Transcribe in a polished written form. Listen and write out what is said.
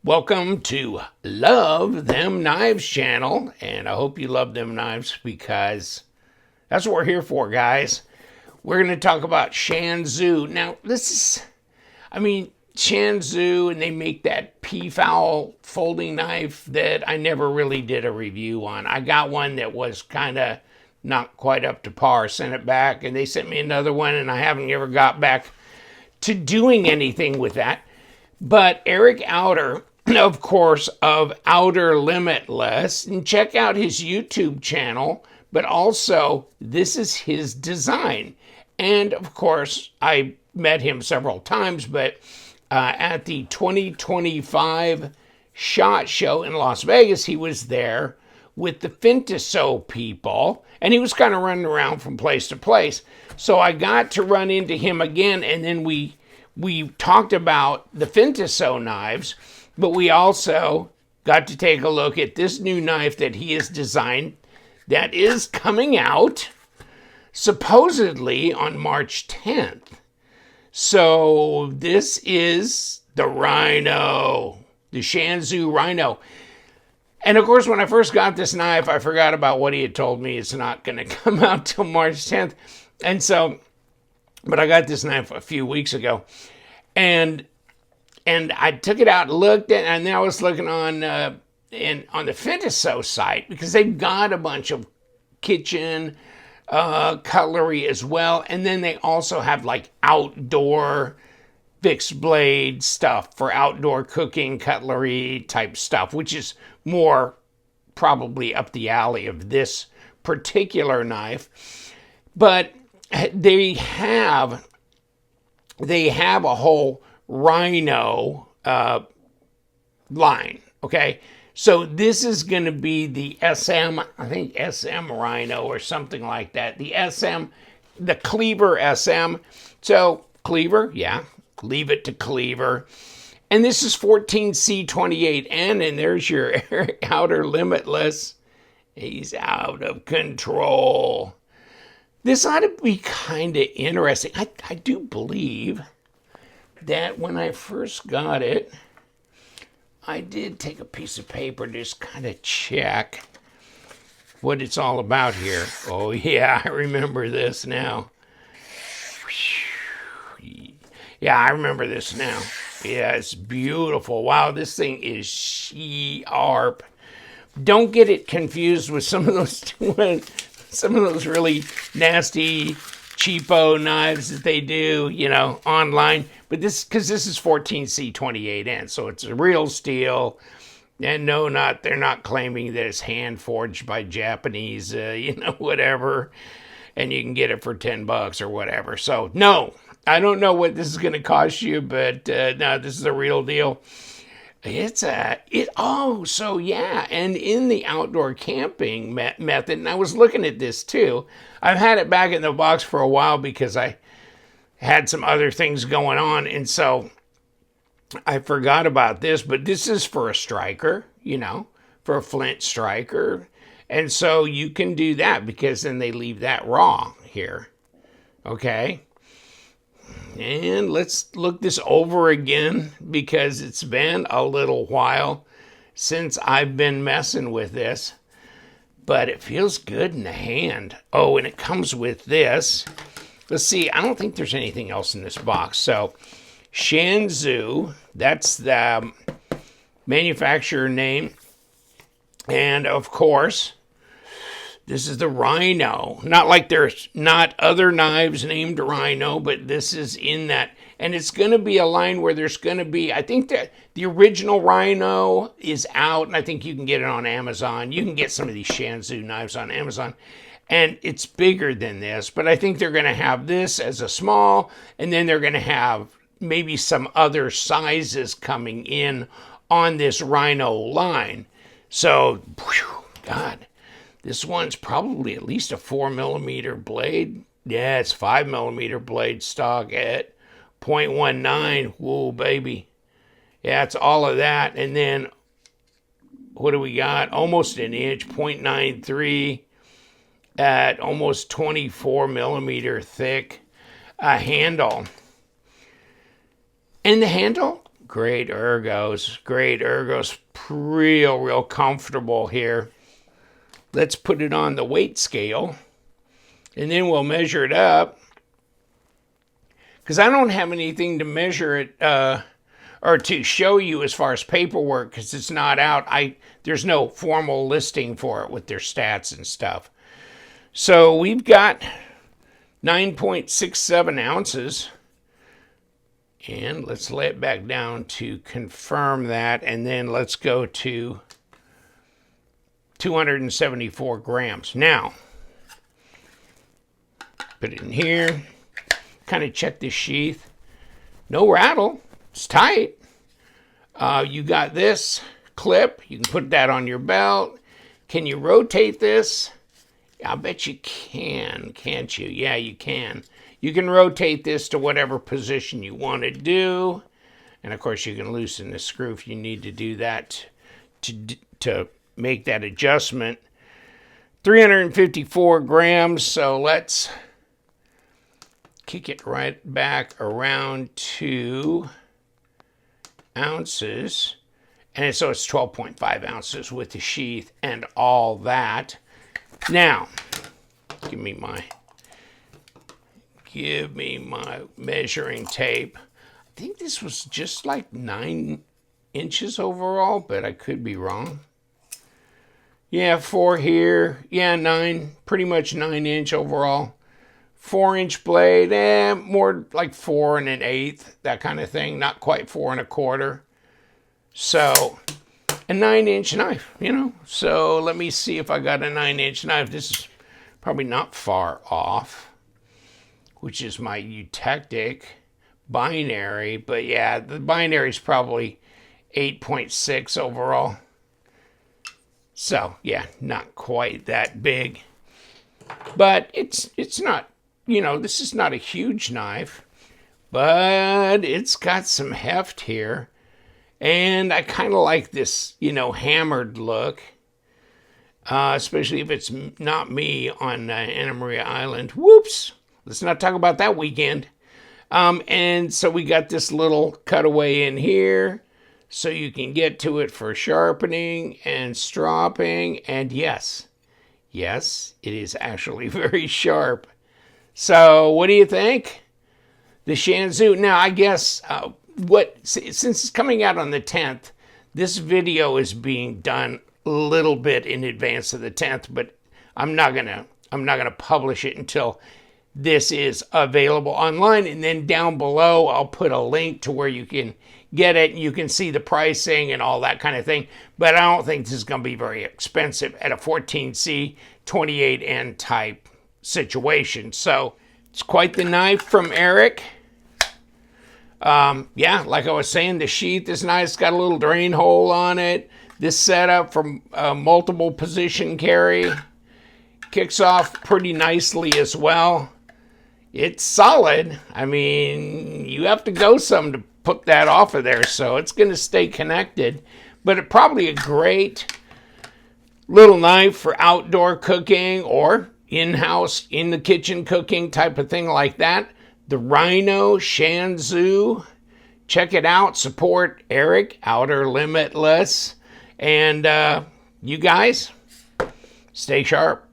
Welcome to Love Them Knives channel, and I hope you love them knives because that's what we're here for, guys. We're going to talk about Shanzu. Now, Shanzu, and they make that peafowl folding knife that I never really did a review on. I got one that was kind of not quite up to par, sent it back, and they sent me another one, and I haven't ever got back to doing anything with that. But Eric Outer, of course, of Outer Limitless, and check out his YouTube channel, but also this is his design. And of course, I met him several times, but at the 2025 SHOT Show in Las Vegas, he was there with the Fintiso people, and he was kind of running around from place to place. So I got to run into him again, and then we talked about the Fintiso knives, but we also got to take a look at this new knife that he has designed that is coming out supposedly on March 10th. So this is the Rhino, the Shanzu Rhino. And of course, when I first got this knife, I forgot about what he had told me. It's not going to come out till March 10th. And so, but I got this knife a few weeks ago. And I took it out and looked at, and I was looking on the Fintiso site because they've got a bunch of kitchen cutlery as well, and then they also have like outdoor fixed blade stuff for outdoor cooking cutlery type stuff, which is more probably up the alley of this particular knife. But they have a whole Rhino line, okay? So this is going to be the SM, I think SM Rhino or something like that. The SM, the Cleaver SM. So Cleaver, yeah, leave it to Cleaver. And this is 14C28N, and there's your Outer Limitless. He's out of control. This ought to be kind of interesting. I do believe that when I first got it, I did take a piece of paper to just kind of check what it's all about here. Oh yeah, I remember this now. Yeah, I remember this now. Yeah, it's beautiful. Wow, this thing is sharp. Don't get it confused with some of those really nasty cheapo knives that they do, online. But because this is 14C28N, so it's a real steel. And no, they're not claiming that it's hand forged by Japanese, whatever. And you can get it for $10 or whatever. So no, I don't know what this is going to cost you, but no, this is a real deal. So yeah, and in the outdoor camping method, and I was looking at this too. I've had it back in the box for a while because I had some other things going on, and so I forgot about this, but this is for a striker, for a flint striker, and so you can do that because then they leave that raw here, okay? And let's look this over again because it's been a little while since I've been messing with this. But it feels good in the hand. Oh, and it comes with this. Let's see, I don't think there's anything else in this box. So, Shanzu, that's the manufacturer name. And of course, this is the Rhino. Not like there's not other knives named Rhino, but this is in that. And it's going to be a line where there's going to be, I think that the original Rhino is out, and I think you can get it on Amazon. You can get some of these Shanzu knives on Amazon. And it's bigger than this, but I think they're going to have this as a small, and then they're going to have maybe some other sizes coming in on this Rhino line. So, God. This one's probably at least a 4mm blade. Yeah, it's 5mm blade stock at 0.19. Whoa, baby. Yeah, it's all of that. And then, what do we got? Almost an inch, 0.93 at almost 24mm thick handle. And the handle Great ergos. Great ergos. Real comfortable here. Let's put it on the weight scale. And then we'll measure it up. Because I don't have anything to measure it or to show you as far as paperwork, because it's not out. There's no formal listing for it with their stats and stuff. So we've got 9.67 ounces. And let's lay it back down to confirm that. And then let's go to 274 grams. Now, put it in here. Kind of check the sheath. No rattle. It's tight. You got this clip. You can put that on your belt. Can you rotate this? I bet you can, can't you? Yeah, you can. You can rotate this to whatever position you want to do. And of course, you can loosen the screw if you need to do that to make that adjustment. 354 grams, so let's kick it right back around 2 ounces. And so it's 12.5 ounces with the sheath and all that. Now, give me my measuring tape. I think this was just like 9 inches overall, but I could be wrong. Yeah, 4 here. Yeah, 9. Pretty much 9-inch overall. 4-inch blade, more like 4 1/8, that kind of thing. Not quite 4 1/4. So, a 9-inch knife, you know. So let me see if I got a 9-inch knife. This is probably not far off, which is my eutectic binary. But yeah, the binary is probably 8.6 overall. So yeah, not quite that big. But it's not, you know, this is not a huge knife, but it's got some heft here. And I kind of like this, you know, hammered look, especially if it's not me on Anna Maria Island. Whoops! Let's not talk about that weekend. And so we got this little cutaway in here, so you can get to it for sharpening and stropping. And yes, it is actually very sharp. So what do you think? The Shanzu. Now, I guess since it's coming out on the 10th, this video is being done a little bit in advance of the 10th, but I'm not gonna publish it until this is available online. And then down below, I'll put a link to where you can get it and you can see the pricing and all that kind of thing. But I don't think this is going to be very expensive at a 14C 28N type situation. So it's quite the knife from Eric. Yeah, like I was saying, the sheath is nice. It's got a little drain hole on it. This setup for multiple position carry kicks off pretty nicely as well. It's solid. I mean, you have to go some to put that off of there, so it's going to stay connected. But it's probably a great little knife for outdoor cooking or in-house, in the kitchen cooking type of thing like that. The Rhino Shanzu. Check it out. Support Eric, Outer Limitless. And you guys, stay sharp.